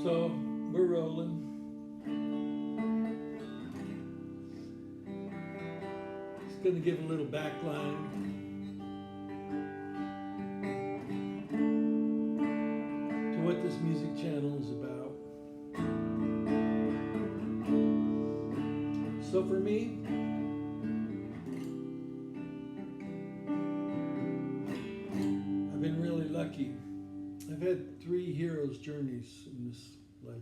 So we're rolling. Just going to give a little backline to what this music channel is about. So for me, I've been really lucky. I've had 3 hero's journeys in this life.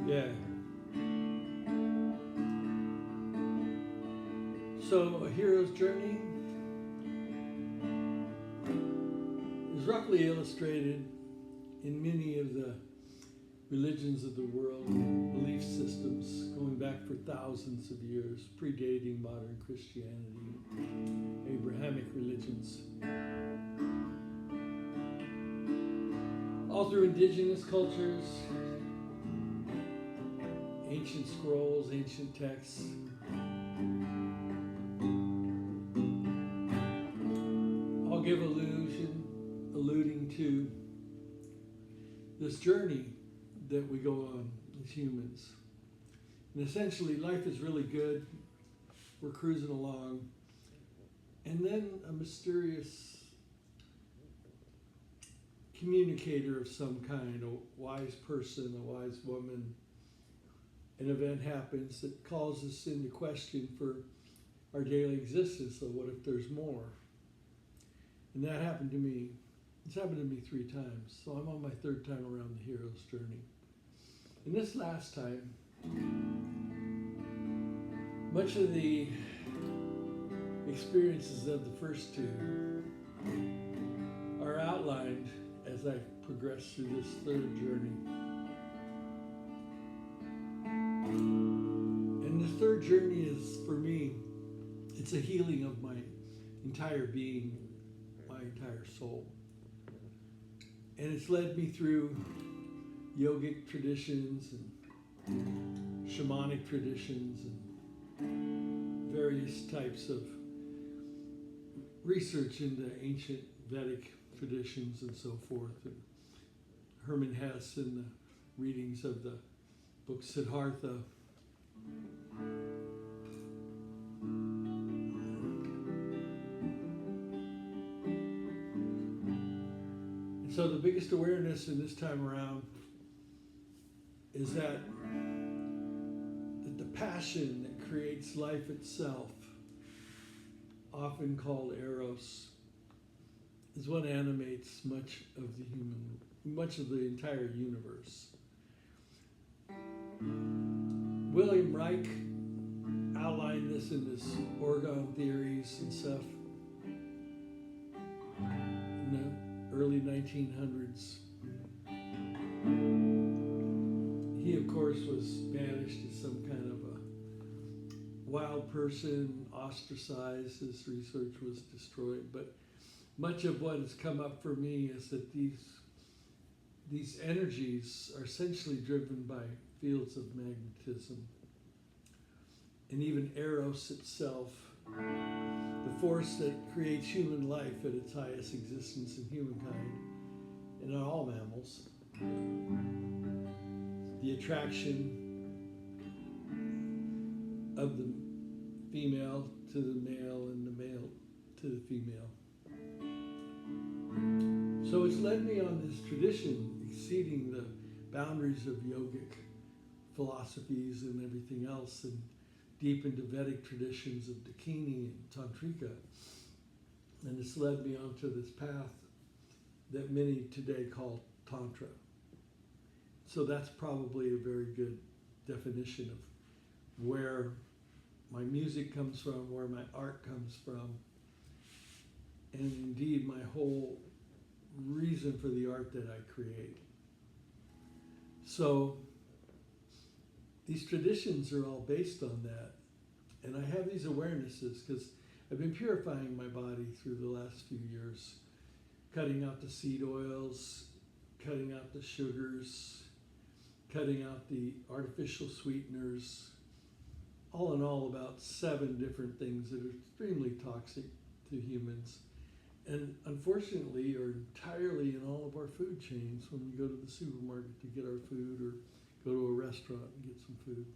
Yeah. So a hero's journey is roughly illustrated in many of the religions of the world, belief systems going back for thousands of years, predating modern Christianity, Abrahamic religions. All through indigenous cultures, ancient scrolls, ancient texts, all give alluding to this journey that we go on as humans. And essentially, life is really good. We're cruising along. And then a mysterious communicator of some kind, a wise person, a wise woman, an event happens that calls us into question for our daily existence. So what if there's more? And that happened to me. It's happened to me 3 times. So I'm on my 3rd time around the hero's journey. And this last time, much of the experiences of the first 2 are outlined as I progress through this 3rd journey. And the 3rd journey is, for me, it's a healing of my entire being, my entire soul. And it's led me through yogic traditions and shamanic traditions and various types of research into ancient Vedic traditions and so forth. And Hermann Hesse and the readings of the book Siddhartha. And so the biggest awareness in this time around is that the passion that creates life itself, often called eros, is what animates much of the entire universe. William Reich outlined this in his orgone theories and stuff in the early 1900s. He, of course, was banished as some kind of a wild person, ostracized. His research was destroyed. But much of what has come up for me is that these energies are essentially driven by fields of magnetism. And even Eros itself, the force that creates human life at its highest existence in humankind, and in all mammals, the attraction of the female to the male and the male to the female. So it's led me on this tradition, exceeding the boundaries of yogic philosophies and everything else, and deep into Vedic traditions of Dakini and Tantrika. And it's led me onto this path that many today call Tantra. So that's probably a very good definition of where my music comes from, where my art comes from, and indeed my whole reason for the art that I create. So these traditions are all based on that. And I have these awarenesses because I've been purifying my body through the last few years, cutting out the seed oils, cutting out the sugars, cutting out the artificial sweeteners. All in all, about 7 different things that are extremely toxic to humans, and unfortunately are entirely in all of our food chains when we go to the supermarket to get our food or go to a restaurant and get some food.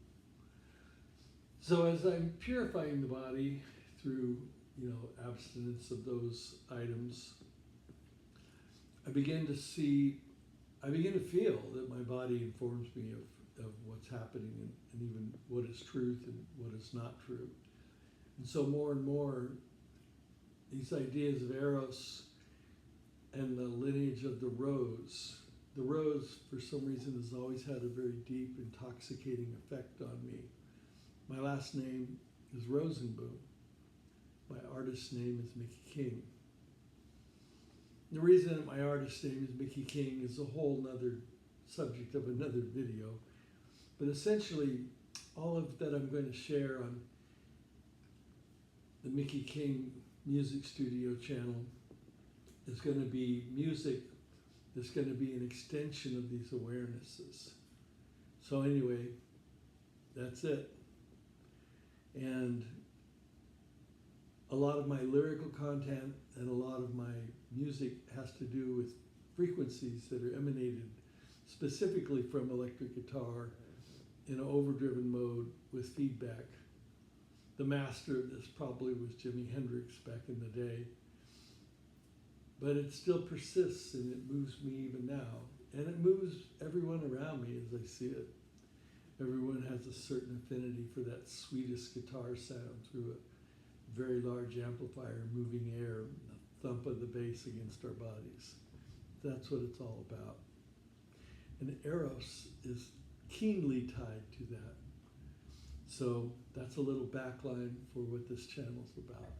So as I'm purifying the body through, abstinence of those items, I begin to feel that my body informs me of what's happening and even what is truth and what is not true. And so more and more, these ideas of Eros and the lineage of the rose for some reason has always had a very deep, intoxicating effect on me. My last name is Rosenboom. My artist's name is Mickey King. The reason that my artist's name is Mickey King is a whole nother subject of another video. But essentially, all of that I'm going to share on the Mickey King Music Studio channel is going to be music that's going to be an extension of these awarenesses. So anyway, that's it. And a lot of my lyrical content and a lot of my music has to do with frequencies that are emanated specifically from electric guitar in an overdriven mode with feedback. The master of this probably was Jimi Hendrix back in the day. But it still persists and it moves me even now. And it moves everyone around me as I see it. Everyone has a certain affinity for that sweetest guitar sound through a very large amplifier, moving air, the thump of the bass against our bodies. That's what it's all about. And Eros is keenly tied to that. So that's a little backline for what this channel's about.